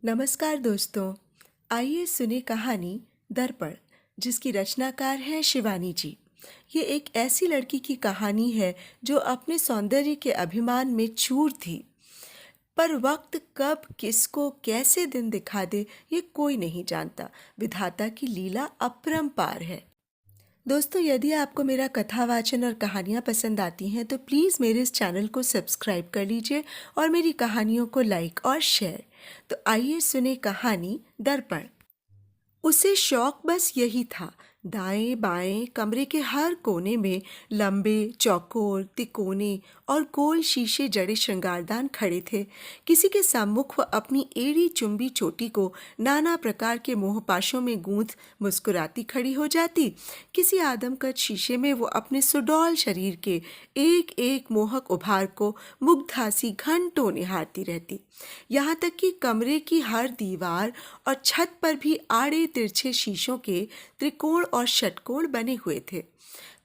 नमस्कार दोस्तों। आइए सुने कहानी दर्पण, जिसकी रचनाकार हैं शिवानी जी। ये एक ऐसी लड़की की कहानी है जो अपने सौंदर्य के अभिमान में चूर थी, पर वक्त कब किसको कैसे दिन दिखा दे ये कोई नहीं जानता। विधाता की लीला अपरंपार है। दोस्तों, यदि आपको मेरा कथा वाचन और कहानियाँ पसंद आती हैं तो प्लीज़ मेरे इस चैनल को सब्सक्राइब कर लीजिए और मेरी कहानियों को लाइक और शेयर। तो आइए सुने कहानी दर्पण। उसे शौक बस यही था। दाएं बाएं कमरे के हर कोने में लंबे चौकोर तिकोने और गोल शीशे जड़े श्रृंगारदान खड़े थे। किसी के सम्मुख वह अपनी एड़ी चुंबी चोटी को नाना प्रकार के मोहपाशों में गूंथ मुस्कुराती खड़ी हो जाती। किसी आदमकद शीशे में वो अपने सुडौल शरीर के एक एक मोहक उभार को मुग्धासी घंटों निहारती रहती। यहाँ तक कि कमरे की हर दीवार और छत पर भी आड़े तिरछे शीशों के त्रिकोण और षटकोण बने हुए थे।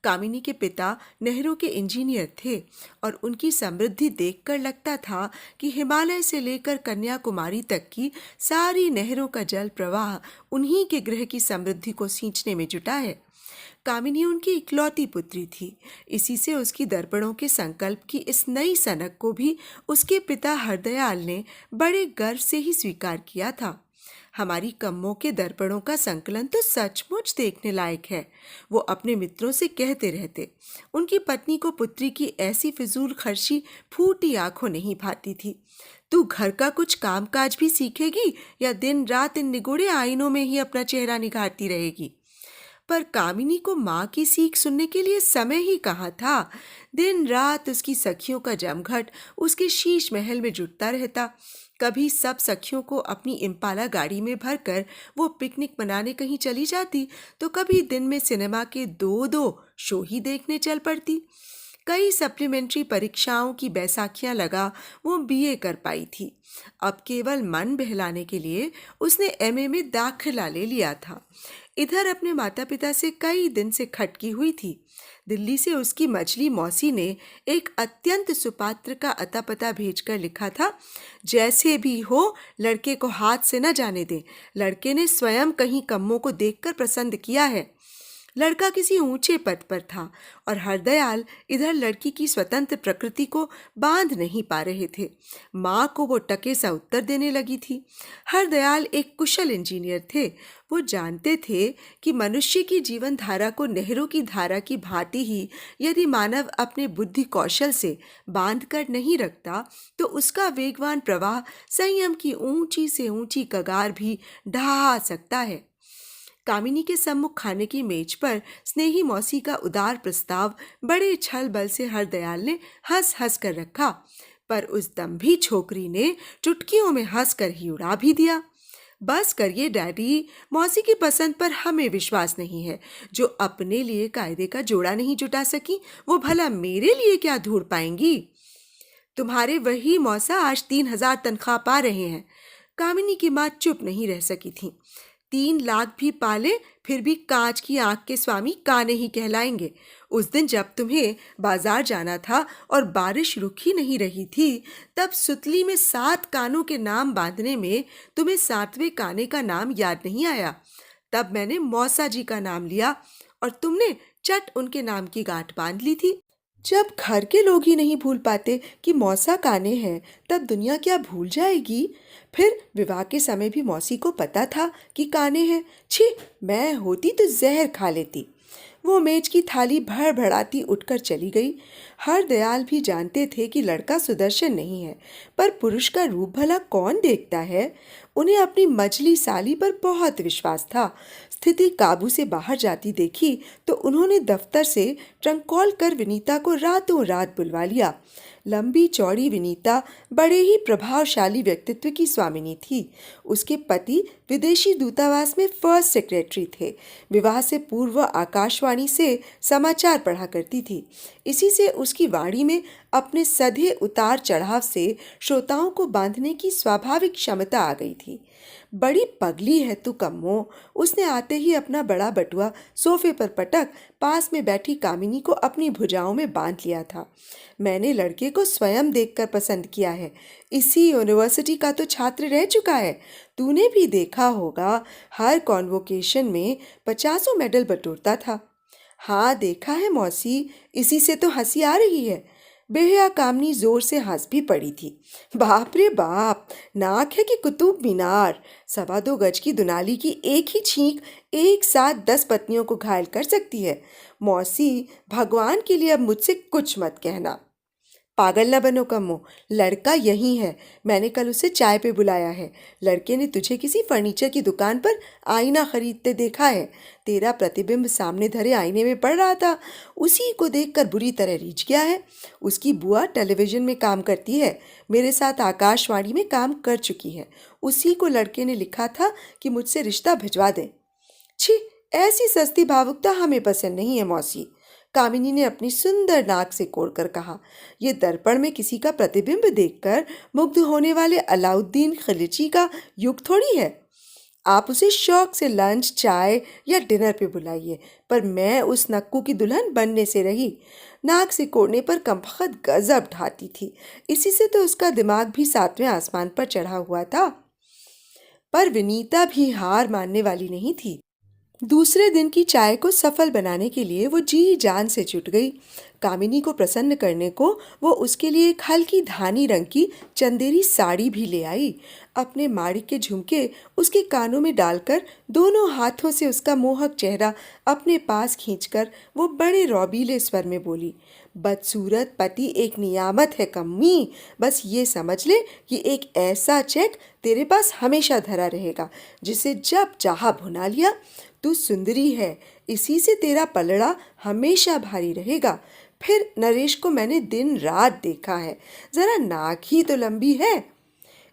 कामिनी के पिता नहरों के इंजीनियर थे और उनकी समृद्धि देखकर लगता था कि हिमालय से लेकर कन्याकुमारी तक की सारी नहरों का जल प्रवाह उन्हीं के गृह की समृद्धि को सींचने में जुटा है। कामिनी उनकी इकलौती पुत्री थी। इसी से उसकी दर्पणों के संकल्प की इस नई सनक को भी उसके पिता हरदयाल ने बड़े गर्व से ही स्वीकार किया था। हमारी कम्मों के दर्पणों का संकलन तो सचमुच देखने लायक है, वो अपने मित्रों से कहते रहते। उनकी पत्नी को पुत्री की ऐसी फिजूल खर्ची फूटी आंखों नहीं भाती थी। तू घर का कुछ कामकाज भी सीखेगी या दिन रात इन निगुड़े आईनों में ही अपना चेहरा निखारती रहेगी? पर कामिनी को माँ की सीख सुनने के लिए समय ही कहाँ था। दिन रात उसकी सखियों का जमघट उसके शीश महल में जुटता रहता। कभी सब सखियों को अपनी इम्पाला गाड़ी में भरकर वो पिकनिक मनाने कहीं चली जाती, तो कभी दिन में सिनेमा के दो दो शो ही देखने चल पड़ती। कई सप्लीमेंट्री परीक्षाओं की बैसाखियां लगा वो बीए कर पाई थी। अब केवल मन बहलाने के लिए उसने एमए में दाखिला ले लिया था। इधर अपने माता पिता से कई दिन से खटकी हुई थी। दिल्ली से उसकी मछली मौसी ने एक अत्यंत सुपात्र का अता पता भेजकर लिखा था, जैसे भी हो लड़के को हाथ से न जाने दें। लड़के ने स्वयं कहीं कम्मों को देखकर पसंद किया है। लड़का किसी ऊंचे पद पर था और हरदयाल इधर लड़की की स्वतंत्र प्रकृति को बांध नहीं पा रहे थे। माँ को वो टके सा उत्तर देने लगी थी। हरदयाल एक कुशल इंजीनियर थे। वो जानते थे कि मनुष्य की जीवन धारा को नहरों की धारा की भांति ही यदि मानव अपने बुद्धि कौशल से बांध कर नहीं रखता तो उसका वेगवान प्रवाह संयम की ऊंची से ऊंची कगार भी ढहा सकता है। कामिनी के सम्मुख खाने की मेज पर स्नेही मौसी का उदार प्रस्ताव बड़े छल बल से हरदयाल ने हंस हंस कर रखा, पर उस दम्भी छोकरी ने चुटकियों में हंस कर ही उड़ा भी दिया। बस करिए डैडी, मौसी की पसंद पर हमें विश्वास नहीं है। जो अपने लिए कायदे का जोड़ा नहीं जुटा सकी, वो भला मेरे लिए क्या ढूंढ पाएंगी? तुम्हारे वही मौसा आज 3,000 तनख्वाह पा रहे हैं। कामिनी की माँ चुप नहीं रह सकी थी। 3 लाख भी पाले फिर भी कांच की आंख के स्वामी काने ही कहलाएंगे। उस दिन जब तुम्हें बाजार जाना था और बारिश रुक ही नहीं रही थी, तब सुतली में 7 कानों के नाम बांधने में तुम्हें 7वें काने का नाम याद नहीं आया। तब मैंने मौसा जी का नाम लिया और तुमने चट उनके नाम की गांठ बांध ली थी। जब घर के लोग ही नहीं भूल पाते कि मौसा काने हैं, तब दुनिया क्या भूल जाएगी? फिर विवाह के समय भी मौसी को पता था कि काने हैं। छी, मैं होती तो जहर खा लेती। वो मेज की थाली भड़बड़ाती उठकर चली गई। हरदयाल भी जानते थे कि लड़का सुदर्शन नहीं है, पर पुरुष का रूप भला कौन देखता है। उन्हें अपनी मजली साली पर बहुत विश्वास था। स्थिति काबू से बाहर जाती देखी तो उन्होंने दफ्तर से ट्रंक कॉल कर विनीता को रातों रात बुलवा लिया। लंबी चौड़ी विनीता बड़े ही प्रभावशाली व्यक्तित्व की स्वामिनी थी। उसके पति विदेशी दूतावास में फर्स्ट सेक्रेटरी थे। विवाह से पूर्व आकाशवाणी से समाचार पढ़ा करती थी। इसी से उसकी वाणी में अपने सधे उतार चढ़ाव से श्रोताओं को बांधने की स्वाभाविक क्षमता आ गई थी। बड़ी पगली है तू कम्मो। उसने आते ही अपना बड़ा बटुआ सोफे पर पटक पास में बैठी कामिनी को अपनी भुजाओं में बांध लिया था। मैंने लड़के को स्वयं देखकर पसंद किया है। इसी यूनिवर्सिटी का तो छात्र रह चुका है। तूने भी देखा होगा, हर कॉन्वोकेशन में 50 मेडल बटोरता था। हाँ देखा है मौसी, इसी से तो हंसी आ रही है। बेहया कामनी जोर से हंस भी पड़ी थी। बाप रे बाप, नाक है कि कुतुब मीनार। 2.25 गज की दुनाली की एक ही छींक एक साथ 10 पत्नियों को घायल कर सकती है। मौसी, भगवान के लिए अब मुझसे कुछ मत कहना। पागल न बनो कम्मो, लड़का यही है। मैंने कल उसे चाय पे बुलाया है। लड़के ने तुझे किसी फर्नीचर की दुकान पर आईना खरीदते देखा है। तेरा प्रतिबिंब सामने धरे आईने में पड़ रहा था। उसी को देखकर बुरी तरह रीझ गया है। उसकी बुआ टेलीविजन में काम करती है, मेरे साथ आकाशवाणी में काम कर चुकी है। उसी को लड़के ने लिखा था कि मुझसे रिश्ता भिजवा दे। छी, ऐसी सस्ती भावुकता हमें पसंद नहीं है मौसी, कामिनी ने अपनी सुंदर नाक से कोड़कर कहा। ये दर्पण में किसी का प्रतिबिंब देखकर मुग्ध होने वाले अलाउद्दीन खिलजी का युग थोड़ी है। आप उसे शौक से लंच, चाय या डिनर पे बुलाइए, पर मैं उस नक्कू की दुल्हन बनने से रही। नाक से कोड़ने पर कमबख्त गजब ढाती थी। इसी से तो उसका दिमाग भी 7वें आसमान पर चढ़ा हुआ था। पर विनीता भी हार मानने वाली नहीं थी। दूसरे दिन की चाय को सफल बनाने के लिए वो जी जान से जुट गई। कामिनी को प्रसन्न करने को वो उसके लिए एक हल्की धानी रंग की चंदेरी साड़ी भी ले आई। अपने माड़ी के झुमके उसके कानों में डालकर दोनों हाथों से उसका मोहक चेहरा अपने पास खींचकर वो बड़े रौबीले स्वर में बोली, बदसूरत पति एक नियामत है कम्मी। बस ये समझ ले कि एक ऐसा चेक तेरे पास हमेशा धरा रहेगा, जिसे जब चाहा भुना लिया। तू सुंदरी है, इसी से तेरा पलड़ा हमेशा भारी रहेगा। फिर नरेश को मैंने दिन रात देखा है, जरा नाक ही तो लंबी है।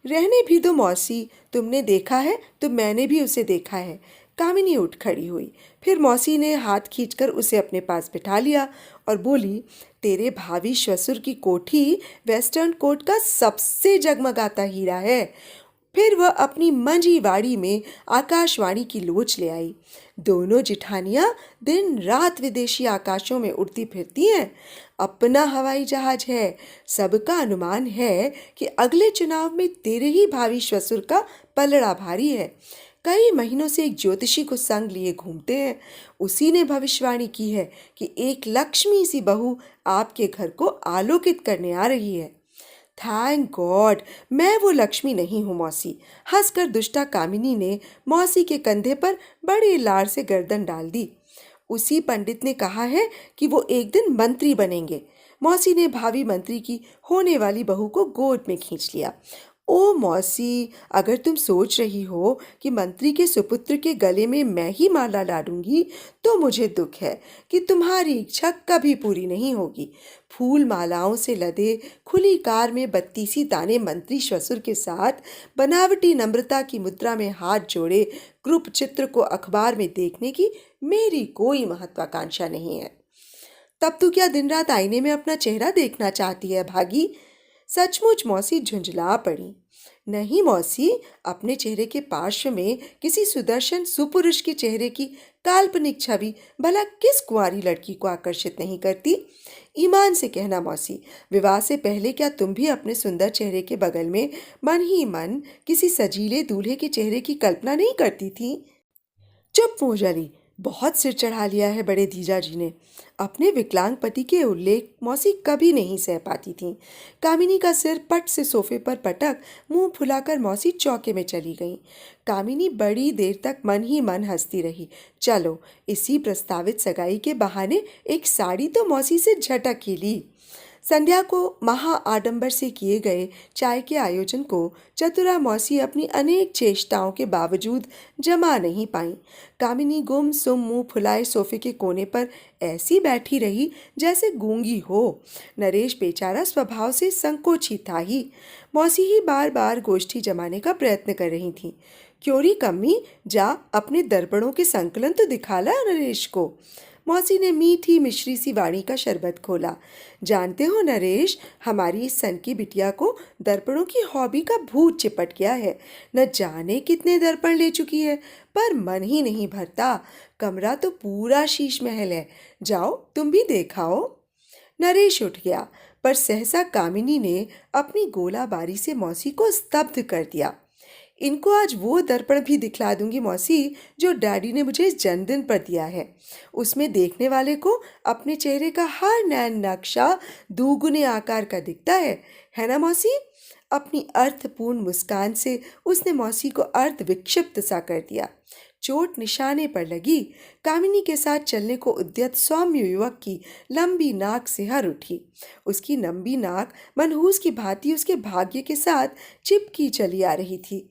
रहने भी दो मौसी, तुमने देखा है तो मैंने भी उसे देखा है। कामिनी उठ खड़ी हुई। फिर मौसी ने हाथ खींचकर उसे अपने पास बिठा लिया और बोली, तेरे भावी ससुर की कोठी वेस्टर्न कोट का सबसे जगमगाता हीरा है। फिर वह अपनी मंजी वाड़ी में आकाशवाणी की लोच ले आई। दोनों जिठानियां दिन रात विदेशी आकाशों में उड़ती फिरती हैं। अपना हवाई जहाज है। सबका अनुमान है कि अगले चुनाव में तेरे ही भावी ससुर का पलड़ा भारी है। कई महीनों से एक ज्योतिषी को संग लिए घूमते हैं। उसी ने भविष्यवाणी की है कि एक लक्ष्मी सी बहू आपके घर को आलोकित करने आ रही है। थैंक गॉड, मैं वो लक्ष्मी नहीं हूँ मौसी। हंसकर दुष्टा कामिनी ने मौसी के कंधे पर बड़े लाड़ से गर्दन डाल दी। उसी पंडित ने कहा है कि वो एक दिन मंत्री बनेंगे। मौसी ने भावी मंत्री की होने वाली बहू को गोद में खींच लिया। ओ मौसी, अगर तुम सोच रही हो कि मंत्री के सुपुत्र के गले में मैं ही माला डालूंगी, तो मुझे दुख है कि तुम्हारी इच्छा कभी पूरी नहीं होगी। फूल मालाओं से लदे खुली कार में 32 दाने मंत्री ससुर के साथ बनावटी नम्रता की मुद्रा में हाथ जोड़े ग्रुप चित्र को अखबार में देखने की मेरी कोई महत्वाकांक्षा नहीं है। तब तू क्या दिन रात आईने में अपना चेहरा देखना चाहती है भागी? सचमुच मौसी झुंझला पड़ी। नहीं मौसी, अपने चेहरे के पार्श्व में किसी सुदर्शन सुपुरुष के चेहरे की काल्पनिक छवि भला किस कुंवारी लड़की को आकर्षित नहीं करती? ईमान से कहना मौसी, विवाह से पहले क्या तुम भी अपने सुंदर चेहरे के बगल में मन ही मन किसी सजीले दूल्हे के चेहरे की कल्पना नहीं करती थी? चुप मोजाली, बहुत सिर चढ़ा लिया है बड़े जीजा जी ने। अपने विकलांग पति के उल्लेख मौसी कभी नहीं सह पाती थीं। कामिनी का सिर पट से सोफे पर पटक मुंह फुलाकर मौसी चौके में चली गईं। कामिनी बड़ी देर तक मन ही मन हंसती रही। चलो, इसी प्रस्तावित सगाई के बहाने एक साड़ी तो मौसी से झटक ही ली। संध्या को महा आडंबर से किए गए चाय के आयोजन को चतुरा मौसी अपनी अनेक चेष्टाओं के बावजूद जमा नहीं पाई। कामिनी गुम सुम मुंह फुलाए सोफे के कोने पर ऐसी बैठी रही जैसे गूंगी हो। नरेश बेचारा स्वभाव से संकोची था ही। मौसी ही बार बार गोष्ठी जमाने का प्रयत्न कर रही थी। क्यों री कम्मी, जा अपने दर्पणों के संकलन तो दिखा ला नरेश को। मौसी ने मीठी मिश्री सी वाणी का शरबत खोला। जानते हो नरेश, हमारी इस सन की बिटिया को दर्पणों की हॉबी का भूत चिपट गया है। न जाने कितने दर्पण ले चुकी है, पर मन ही नहीं भरता। कमरा तो पूरा शीश महल है। जाओ तुम भी देखाओ। नरेश उठ गया, पर सहसा कामिनी ने अपनी गोलाबारी से मौसी को स्तब्ध कर दिया। इनको आज वो दर्पण भी दिखला दूंगी मौसी, जो डैडी ने मुझे इस जन्मदिन पर दिया है। उसमें देखने वाले को अपने चेहरे का हर नैन नक्शा दुगुने आकार का दिखता है ना मौसी? अपनी अर्थपूर्ण मुस्कान से उसने मौसी को अर्ध विक्षिप्त सा कर दिया। चोट निशाने पर लगी। कामिनी के साथ चलने को उद्यत सौम्य युवक की लंबी नाक सिहर उठी। उसकी लंबी नाक मनहूस की भांति उसके भाग्य के साथ चिपकी चली आ रही थी।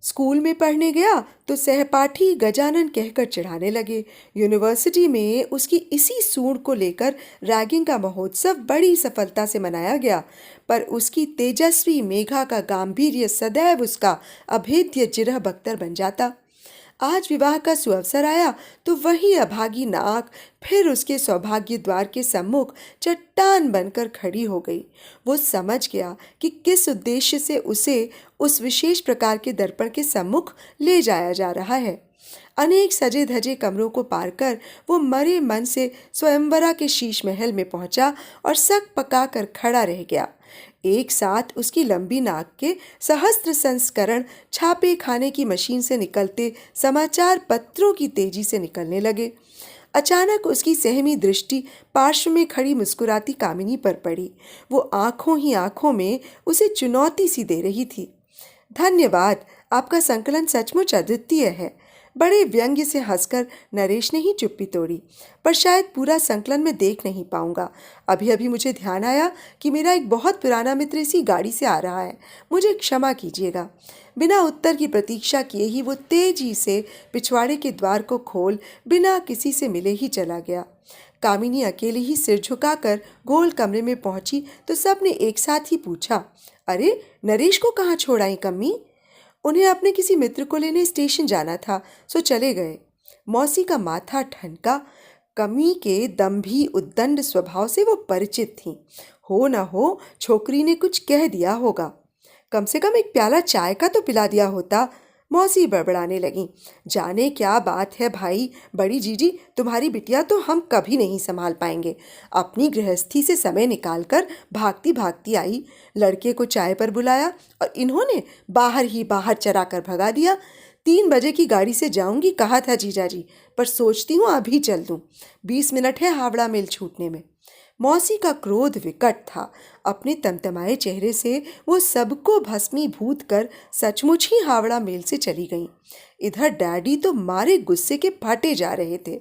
स्कूल में पढ़ने गया तो सहपाठी गजानन कहकर चिढ़ाने लगे। यूनिवर्सिटी में उसकी इसी सूंड को लेकर रैगिंग का महोत्सव बड़ी सफलता से मनाया गया, पर उसकी तेजस्वी मेघा का गांभीर्य सदैव उसका अभेद्य जिरह बख्तर बन जाता। आज विवाह का सुअवसर आया तो वही अभागी नाक फिर उसके सौभाग्य द्वार के सम्मुख चट्टान बनकर खड़ी हो गई। वो समझ गया कि किस उद्देश्य से उसे उस विशेष प्रकार के दर्पण के सम्मुख ले जाया जा रहा है। अनेक सजे धजे कमरों को पार कर वो मरे मन से स्वयंवरा के शीश महल में पहुंचा और सक पका कर खड़ा रह गया। एक साथ उसकी लंबी नाक के सहस्त्र संस्करण छापे खाने की मशीन से निकलते समाचार पत्रों की तेजी से निकलने लगे। अचानक उसकी सहमी दृष्टि पार्श्व में खड़ी मुस्कुराती कामिनी पर पड़ी। वो आंखों ही आंखों में उसे चुनौती सी दे रही थी। धन्यवाद, आपका संकलन सचमुच अद्वितीय है। बड़े व्यंग्य से हंसकर नरेश ने ही चुप्पी तोड़ी। पर शायद पूरा संकलन में देख नहीं पाऊंगा। अभी अभी मुझे ध्यान आया कि मेरा एक बहुत पुराना मित्र इसी गाड़ी से आ रहा है। मुझे क्षमा कीजिएगा। बिना उत्तर की प्रतीक्षा किए ही वो तेजी से पिछवाड़े के द्वार को खोल बिना किसी से मिले ही चला गया। कामिनी अकेले ही सिर झुकाकर गोल कमरे में पहुंची तो सबने एक साथ ही पूछा, अरे नरेश को कहाँ छोड़ आई कम्मी? उन्हें अपने किसी मित्र को लेने स्टेशन जाना था, सो चले गए। मौसी का माथा ठनका। कमी के दम्भी उद्दंड स्वभाव से वो परिचित थीं। हो न हो छोकरी ने कुछ कह दिया होगा। कम से कम एक प्याला चाय का तो पिला दिया होता। मौसी बड़बड़ाने लगी, जाने क्या बात है भाई, बड़ी जीजी तुम्हारी बिटिया तो हम कभी नहीं संभाल पाएंगे। अपनी गृहस्थी से समय निकालकर भागती भागती आई, लड़के को चाय पर बुलाया और इन्होंने बाहर ही बाहर चरा कर भगा दिया। 3 बजे की गाड़ी से जाऊंगी कहा था जीजाजी, पर सोचती हूँ अभी चल दूँ। 20 मिनट है हावड़ा मेल छूटने में। मौसी का क्रोध विकट था। अपने तमतमाए चेहरे से वो सबको भस्मीभूत कर सचमुच ही हावड़ा मेल से चली गईं। इधर डैडी तो मारे गुस्से के फटे जा रहे थे।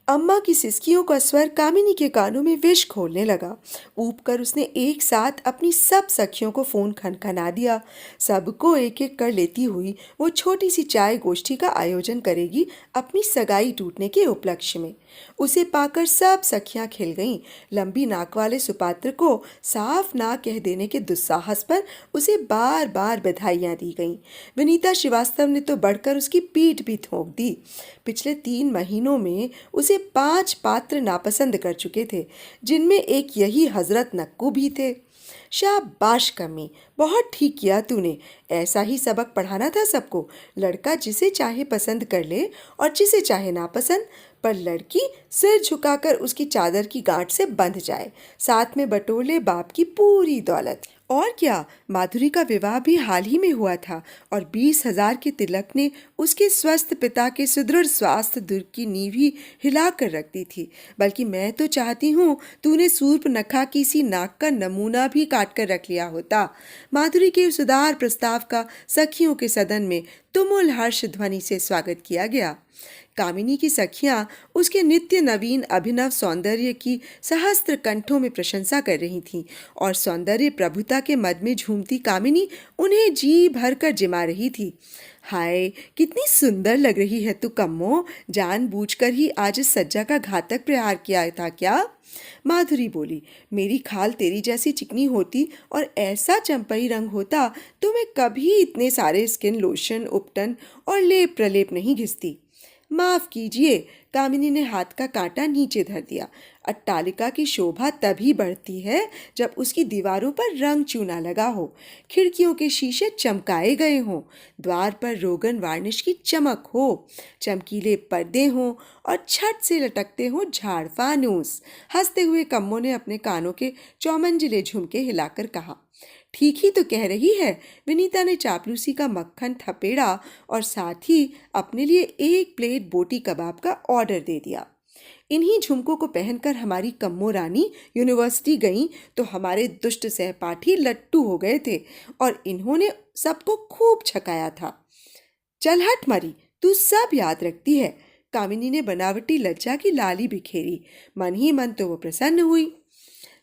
अम्मा की सिसकियों का स्वर कामिनी के कानों में विष घोलने लगा। ऊब कर उसने एक साथ अपनी सब सखियों को फोन खनखना दिया। सबको एक एक कर लेती हुई वो छोटी सी चाय गोष्ठी का आयोजन करेगी अपनी सगाई टूटने के उपलक्ष्य में। उसे पाकर सब सखियां खिल गईं। लंबी नाक वाले सुपात्र को साफ ना कह देने के दुस्साहस पर उसे बार बार बधाइयां दी गईं। विनीता श्रीवास्तव ने तो बढ़कर उसकी पीठ भी ठोक दी। पिछले 3 महीनों में उसे 5 पात्र नापसंद कर चुके थे, जिनमें एक यही हजरत नक्कू भी थे। शाबाश कमी, बहुत ठीक किया तूने। ऐसा ही सबक पढ़ाना था सबको। लड़का जिसे चाहे पसंद कर ले और जिसे चाहे नापसंद, पर लड़की सिर झुकाकर उसकी चादर की गांठ से बंध जाए, साथ में बटोर ले बाप की पूरी दौलत। और क्या, माधुरी का विवाह भी हाल ही में हुआ था और 20,000 के तिलक ने उसके स्वस्थ पिता के सुदृढ़ स्वास्थ्य दुर्ग की नींव ही हिला कर रख दी थी। बल्कि मैं तो चाहती हूँ तूने सूर्पनखा की सी नाक का नमूना भी काट कर रख लिया होता। माधुरी के उस उदार प्रस्ताव का सखियों के सदन में तुमुल हर्ष ध्वनि से स्वागत किया गया। कामिनी की सखियां उसके नित्य नवीन अभिनव सौंदर्य की सहस्त्र कंठों में प्रशंसा कर रही थीं और सौंदर्य प्रभुता के मद में झूमती कामिनी उन्हें जी भर कर जिमा रही थी। हाय, कितनी सुंदर लग रही है तू कम्मो, जानबूझकर ही आज इस सज्जा का घातक प्रहार किया था क्या? माधुरी बोली, मेरी खाल तेरी जैसी चिकनी होती और ऐसा चंपई रंग होता तो मैं कभी इतने सारे स्किन लोशन, उपटन और लेप प्रलेप नहीं घिसती। माफ कीजिए, कामिनी ने हाथ का कांटा नीचे धर दिया। अट्टालिका की शोभा तभी बढ़ती है जब उसकी दीवारों पर रंग चूना लगा हो, खिड़कियों के शीशे चमकाए गए हों, द्वार पर रोगन वार्निश की चमक हो, चमकीले पर्दे हों और छत से लटकते हों झाड़ फानूस। हंसते हुए कम्मो ने अपने कानों के चौमंजिले झुमके हिलाकर कहा। ठीक ही तो कह रही है। विनीता ने चापलूसी का मक्खन थपेड़ा और साथ ही अपने लिए 1 प्लेट बोटी कबाब का ऑर्डर दे दिया। इन्हीं झुमकों को पहनकर हमारी कम्मो रानी यूनिवर्सिटी गईं तो हमारे दुष्ट सहपाठी लट्टू हो गए थे और इन्होंने सबको खूब छकाया था। चल हट मरी, तू सब याद रखती है। कामिनी ने बनावटी लज्जा की लाली बिखेरी। मन ही मन तो वो प्रसन्न हुई।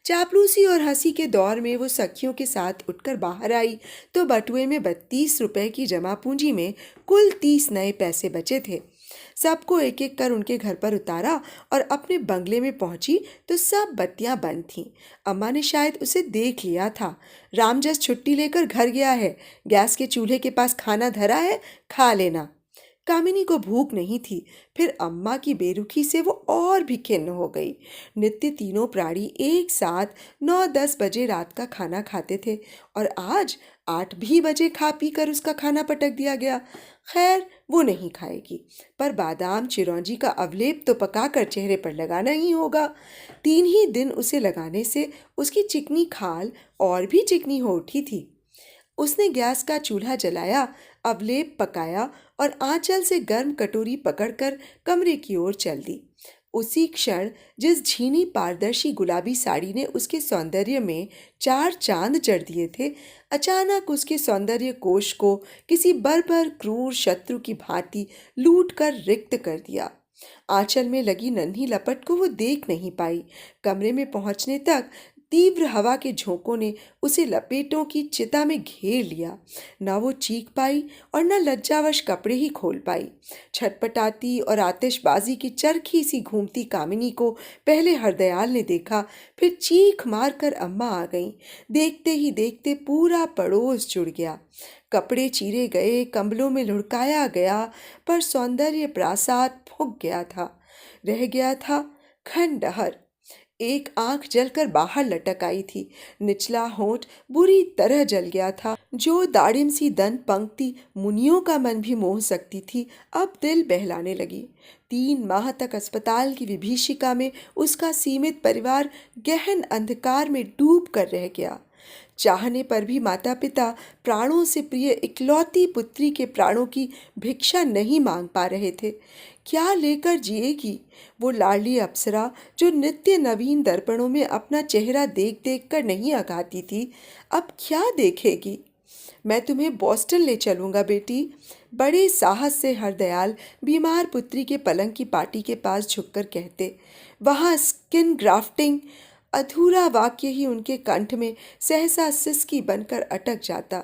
चापलूसी और हंसी के दौर में वो सखियों के साथ उठकर बाहर आई तो बटुए में 32 रुपए की जमा पूंजी में कुल 30 नए पैसे बचे थे। सबको एक एक कर उनके घर पर उतारा और अपने बंगले में पहुंची तो सब बत्तियां बंद थीं। अम्मा ने शायद उसे देख लिया था। रामजस छुट्टी लेकर घर गया है, गैस के चूल्हे के पास खाना धरा है, खा लेना। कामिनी को भूख नहीं थी, फिर अम्मा की बेरुखी से वो और भी खिन्न हो गई। नित्य तीनों प्राणी एक साथ 9-10 बजे रात का खाना खाते थे और आज 8 भी बजे खा पी कर उसका खाना पटक दिया गया। खैर वो नहीं खाएगी, पर बादाम चिरौंजी का अवलेप तो पकाकर चेहरे पर लगाना ही होगा। 3 ही दिन उसे लगाने से उसकी चिकनी खाल और भी चिकनी हो उठी थी। उसने गैस का चूल्हा जलाया, अवलेप पकाया और आंचल से गर्म कटोरी पकड़कर कमरे की ओर चल दी। उसी क्षण जिस झीनी पारदर्शी गुलाबी साड़ी ने उसके सौंदर्य में 4 चांद जड़ दिए थे, अचानक उसके सौंदर्य कोश को किसी बर्बर क्रूर शत्रु की भांति लूट कर रिक्त कर दिया। आंचल में लगी नन्ही लपट को वो देख नहीं पाई। कमरे में पहुंचने तक तीव्र हवा के झोंकों ने उसे लपेटों की चिता में घेर लिया। न वो चीख पाई और न लज्जावश कपड़े ही खोल पाई। छटपटाती और आतिशबाजी की चरखी सी घूमती कामिनी को पहले हरदयाल ने देखा, फिर चीख मारकर अम्मा आ गईं। देखते ही देखते पूरा पड़ोस जुड़ गया। कपड़े चीरे गए, कंबलों में लुढ़काया गया, पर सौंदर्य प्रासाद फूंक गया था। रह गया था खंडहर। एक आंख जलकर बाहर लटक आई थी, निचला होंठ बुरी तरह जल गया था। जो दाड़िम सी दंत पंक्ति मुनियों का मन भी मोह सकती थी, अब दिल बहलाने लगी। 3 माह तक अस्पताल की विभीषिका में उसका सीमित परिवार गहन अंधकार में डूब कर रह गया। चाहने पर भी माता पिता प्राणों से प्रिय इकलौती पुत्री के प्राणों की भिक्षा नहीं मांग पा रहे थे। क्या लेकर जिएगी वो लाडली अप्सरा जो नित्य नवीन दर्पणों में अपना चेहरा देख देख कर नहीं अघाती थी, अब क्या देखेगी? मैं तुम्हें बॉस्टन ले चलूंगा बेटी। बड़े साहस से हरदयाल बीमार पुत्री के पलंग की पाटी के पास झुककर कहते। वहाँ स्किन ग्राफ्टिंग। अधूरा वाक्य ही उनके कंठ में सहसा सिसकी बनकर अटक जाता।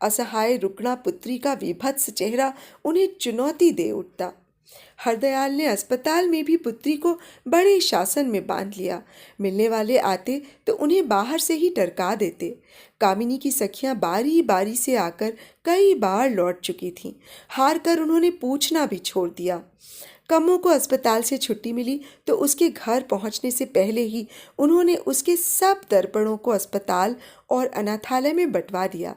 असहाय रुकना पुत्री का विभत्स चेहरा उन्हें चुनौती दे उठता। हरदयाल ने अस्पताल में भी पुत्री को बड़े शासन में बांध लिया। मिलने वाले आते तो उन्हें बाहर से ही टरका देते। कामिनी की सखियां बारी बारी से आकर कई बार लौट चुकी थीं। हार कर उन्होंने पूछना भी छोड़ दिया। कम्मो को अस्पताल से छुट्टी मिली तो उसके घर पहुंचने से पहले ही उन्होंने उसके सब दर्पणों को अस्पताल और अनाथालय में बंटवा दिया।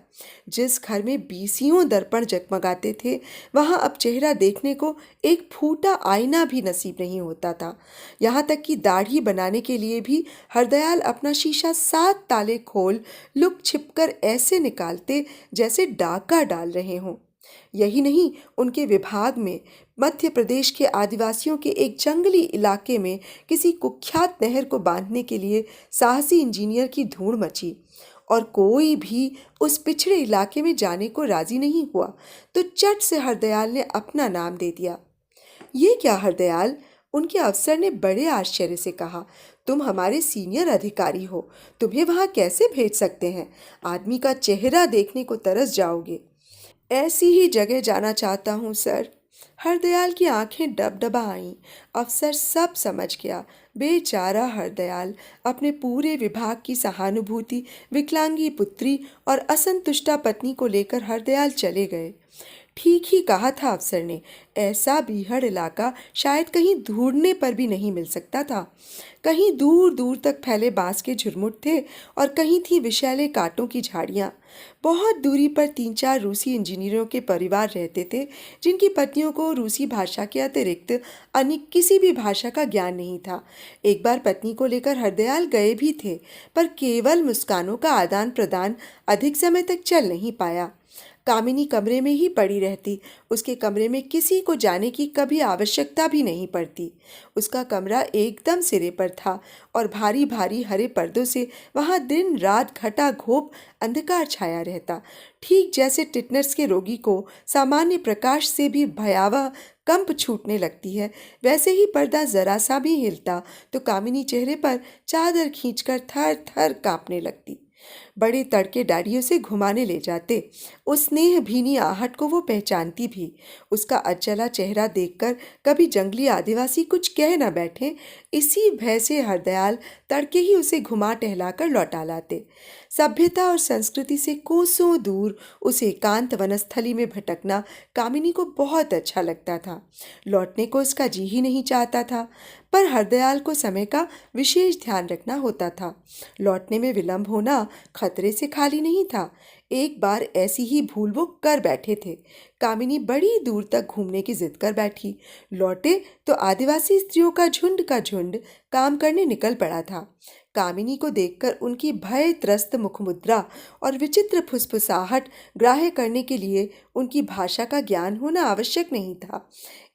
जिस घर में 20 दर्पण जगमगाते थे, वहां अब चेहरा देखने को एक फूटा आईना भी नसीब नहीं होता था। यहाँ तक कि दाढ़ी बनाने के लिए भी हरदयाल अपना शीशा 7 ताले खोल लुक छिपकर ऐसे निकालते जैसे डाका डाल रहे हों। यही नहीं, उनके विभाग में मध्य प्रदेश के आदिवासियों के एक जंगली इलाके में किसी कुख्यात नहर को बांधने के लिए साहसी इंजीनियर की धूम मची और कोई भी उस पिछड़े इलाके में जाने को राजी नहीं हुआ, तो चट से हरदयाल ने अपना नाम दे दिया। ये क्या हरदयाल? उनके अफसर ने बड़े आश्चर्य से कहा। तुम हमारे सीनियर अधिकारी हो, तुम्हें वहां कैसे भेज सकते हैं? आदमी का चेहरा देखने को तरस जाओगे। ऐसी ही जगह जाना चाहता हूँ सर। हरदयाल की आंखें डबडबा आईं। अफसर सब समझ गया। बेचारा हरदयाल। अपने पूरे विभाग की सहानुभूति विकलांगी पुत्री और असंतुष्टा पत्नी को लेकर हरदयाल चले गए। ठीक ही कहा था अफसर ने। ऐसा बीहड़ इलाका शायद कहीं ढूंढने पर भी नहीं मिल सकता था। कहीं दूर दूर तक फैले बांस के झुरमुट थे और कहीं थी विषैले कांटों की झाड़ियाँ। बहुत दूरी पर 3-4 रूसी इंजीनियरों के परिवार रहते थे, जिनकी पत्नियों को रूसी भाषा के अतिरिक्त अन्य किसी भी भाषा का ज्ञान नहीं था। एक बार पत्नी को लेकर हरदयाल गए भी थे, पर केवल मुस्कानों का आदान प्रदान अधिक समय तक चल नहीं पाया। कामिनी कमरे में ही पड़ी रहती। उसके कमरे में किसी को जाने की कभी आवश्यकता भी नहीं पड़ती। उसका कमरा एकदम सिरे पर था और भारी भारी हरे पर्दों से वहाँ दिन रात घटा घोप अंधकार छाया रहता। ठीक जैसे टिटनस के रोगी को सामान्य प्रकाश से भी भयावह कंप छूटने लगती है, वैसे ही पर्दा जरा सा भी हिलता तो कामिनी चेहरे पर चादर खींचकर थर थर कांपने लगती। बड़े तड़के डैडी उसे घुमाने ले जाते। उस स्नेह भीनी आहट को वो पहचानती भी। उसका अचला चेहरा देखकर कभी जंगली आदिवासी कुछ कह न बैठे, इसी भय से हरदयाल तड़के ही उसे घुमा टहलाकर लौटा लाते। सभ्यता और संस्कृति से कोसों दूर उस एकांत वनस्थली में भटकना कामिनी को बहुत अच्छा लगता था। लौटने को उसका जी ही नहीं चाहता था, पर हरदयाल को समय का विशेष ध्यान रखना होता था। लौटने में विलंब होना खतरे से खाली नहीं था। एक बार ऐसी ही भूल वो कर बैठे थे। कामिनी बड़ी दूर तक घूमने की जिद कर बैठी। लौटे तो आदिवासी स्त्रियों का झुंड काम करने निकल पड़ा था। कामिनी को देखकर उनकी भय त्रस्त मुखमुद्रा और विचित्र फुसफुसाहट ग्राह्य करने के लिए उनकी भाषा का ज्ञान होना आवश्यक नहीं था।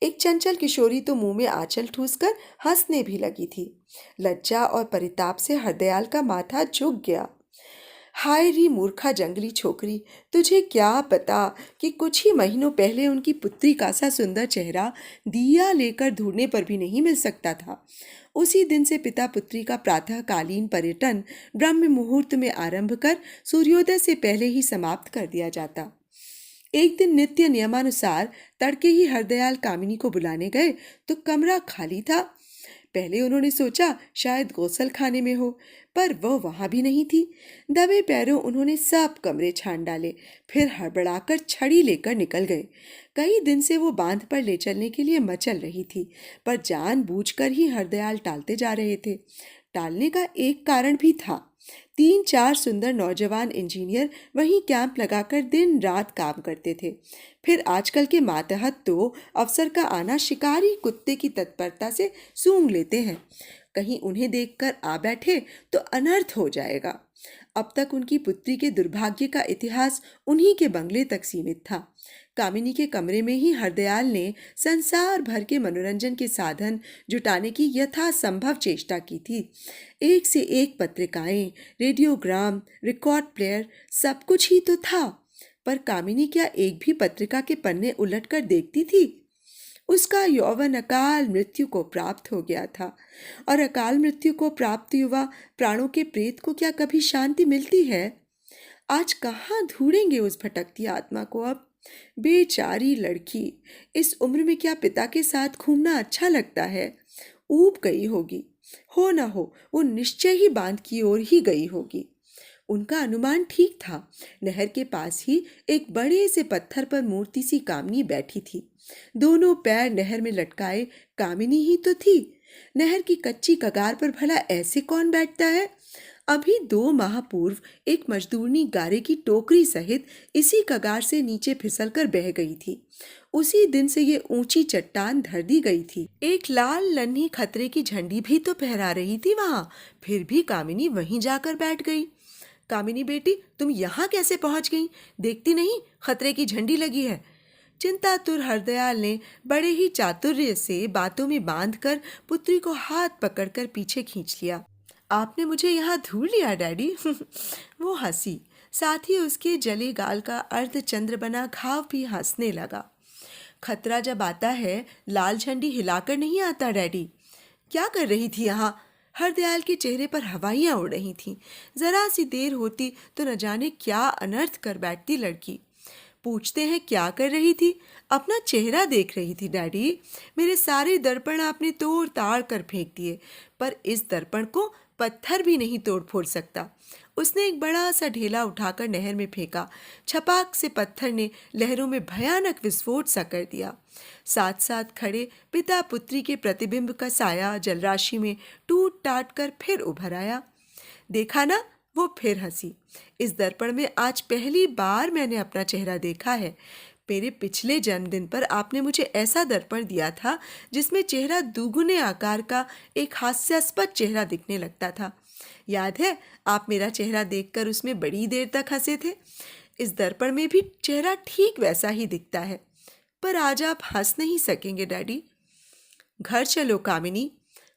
एक चंचल किशोरी तो मुंह में आंचल ठूसकर हंसने भी लगी थी। लज्जा और परिताप से हरदयाल का माथा झुक गया। हाय री मूर्खा जंगली छोकरी, तुझे क्या पता कि कुछ ही महीनों पहले उनकी पुत्री का सा सुंदर चेहरा दिया लेकर ढूंढने पर भी नहीं मिल सकता था। उसी दिन से पिता पुत्री का प्रातःकालीन पर्यटन ब्रह्म मुहूर्त में आरंभ कर सूर्योदय से पहले ही समाप्त कर दिया जाता। एक दिन नित्य नियमानुसार तड़के ही हरदयाल कामिनी को बुलाने गए तो कमरा खाली था। पहले उन्होंने सोचा शायद गौसल खाने में हो, पर वह वहां भी नहीं थी। दबे पैरों उन्होंने सब कमरे छान डाले, फिर हड़बड़ाकर छड़ी लेकर निकल गए। कई दिन से वो बांध पर ले चलने के लिए मचल रही थी, पर जानबूझकर ही हरदयाल टालते जा रहे थे। टालने का एक कारण भी था। 3-4 सुंदर नौजवान इंजीनियर वहीं कैंप लगाकर दिन रात काम करते थे। फिर आजकल के मातहत तो अफसर का आना शिकारी कुत्ते की तत्परता से सूंघ लेते हैं। कहीं उन्हें देखकर आ बैठे तो अनर्थ हो जाएगा। अब तक उनकी पुत्री के दुर्भाग्य का इतिहास उन्हीं के बंगले तक सीमित था। कामिनी के कमरे में ही हरदयाल ने संसार भर के मनोरंजन के साधन जुटाने की यथासंभव चेष्टा की थी। एक से एक पत्रिकाएं, रेडियोग्राम, रिकॉर्ड प्लेयर, सब कुछ ही तो था, पर कामिनी क्या एक भी पत्रिका के पन्ने उलटकर देखती थी? उसका यौवन अकाल मृत्यु को प्राप्त हो गया था, और अकाल मृत्यु को प्राप्त युवा प्राणों के प्रेत को क्या कभी शांति मिलती है? आज कहाँ ढूंढेंगे उस भटकती आत्मा को अब? बेचारी लड़की, इस उम्र में क्या पिता के साथ घूमना अच्छा लगता है? ऊब गई होगी। हो न हो वो निश्चय ही बांध की ओर ही गई होगी। उनका अनुमान ठीक था। नहर के पास ही एक बड़े से पत्थर पर मूर्ति सी कामिनी बैठी थी। दोनों पैर नहर में लटकाए कामिनी ही तो थी। नहर की कच्ची कगार पर भला ऐसे कौन बैठता है? अभी 2 माह पूर्व एक मजदूरनी गारे की टोकरी सहित इसी कगार से नीचे फिसलकर बह गई थी। उसी दिन से ये ऊंची चट्टान धर दी गई थी। एक लाल नन्ही खतरे की झंडी भी तो फहरा रही थी वहां, फिर भी कामिनी वहीं जाकर बैठ गई। कामिनी बेटी, तुम यहाँ कैसे पहुंच गई? देखती नहीं खतरे की झंडी लगी है। चिंतातुर हरदयाल ने बड़े ही चातुर्य से बातों में बांधकर पुत्री को हाथ पकड़कर पीछे खींच लिया। आपने मुझे यहाँ ढूंढ लिया डैडी। वो हंसी, साथ ही उसके जले गाल का अर्धचंद्र बना घाव भी हंसने लगा। खतरा जब आता है लाल झंडी हिलाकर नहीं आता डैडी। क्या कर रही थी यहाँ? हरदयाल के चेहरे पर हवाइयाँ उड़ रही थीं। जरा सी देर होती तो न जाने क्या अनर्थ कर बैठती लड़की। पूछते हैं क्या कर रही थी? अपना चेहरा देख रही थी डैडी। मेरे सारे दर्पण आपने तोड़ ताड़ कर फेंक दिए, पर इस दर्पण को पत्थर भी नहीं तोड़ फोड़ सकता। उसने एक बड़ा सा ढेला उठाकर नहर में फेंका। छपाक से पत्थर ने लहरों में भयानक विस्फोट सा कर दिया। साथ साथ खड़े पिता पुत्री के प्रतिबिंब का साया जलराशि में टूट टाट कर फिर उभर आया। देखा ना, वो फिर हंसी। इस दर्पण में आज पहली बार मैंने अपना चेहरा देखा है। मेरे पिछले जन्मदिन पर आपने मुझे ऐसा दर्पण दिया था जिसमें चेहरा दुगुने आकार का एक हास्यास्पद चेहरा दिखने लगता था। याद है, आप मेरा चेहरा देखकर उसमें बड़ी देर तक हंसे थे। इस दर्पण में भी चेहरा ठीक वैसा ही दिखता है, पर आज आप हंस नहीं सकेंगे डैडी। घर चलो कामिनी।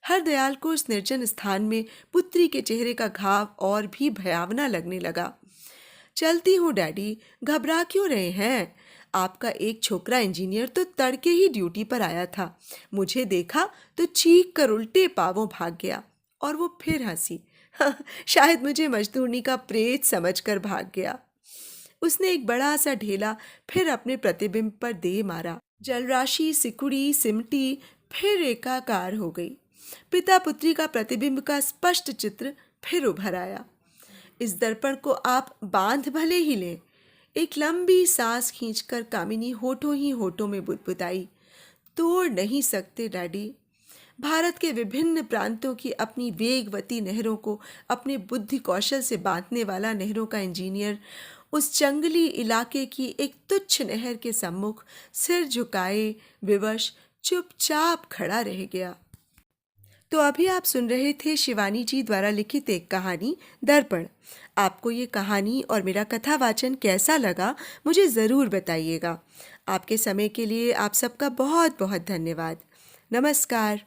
हर दयाल को उस निर्जन स्थान में पुत्री के चेहरे का घाव और भी भयावना लगने लगा। चलती हूँ डैडी, घबरा क्यों रहे हैं? आपका एक छोकरा इंजीनियर तो तड़के ही ड्यूटी पर आया था। मुझे देखा तो चीख कर उल्टे पांवों भाग गया। और वो फिर हंसी। शायद मुझे मजदूरनी का प्रेत समझकर भाग गया। उसने एक बड़ा सा ढेला फिर अपने प्रतिबिंब पर दे मारा। जलराशि सिकुड़ी सिमटी फिर एकाकार हो गई। पिता पुत्री का प्रतिबिंब का स्पष्ट चित्र फिर उभर आया। इस दर्पण को आप बांध भले ही लें। एक लंबी सांस खींचकर कामिनी होठों ही होठों में बुदबुदाई। तोड़ नहीं सकते डैडी। भारत के विभिन्न प्रांतों की अपनी वेगवती नहरों को अपने बुद्धि कौशल से बांधने वाला नहरों का इंजीनियर उस जंगली इलाके की एक तुच्छ नहर के सम्मुख सिर झुकाए विवश चुपचाप खड़ा रह गया। तो अभी आप सुन रहे थे शिवानी जी द्वारा लिखित एक कहानी दर्पण। आपको ये कहानी और मेरा कथा वाचन कैसा लगा मुझे ज़रूर बताइएगा। आपके समय के लिए आप सबका बहुत बहुत धन्यवाद। नमस्कार।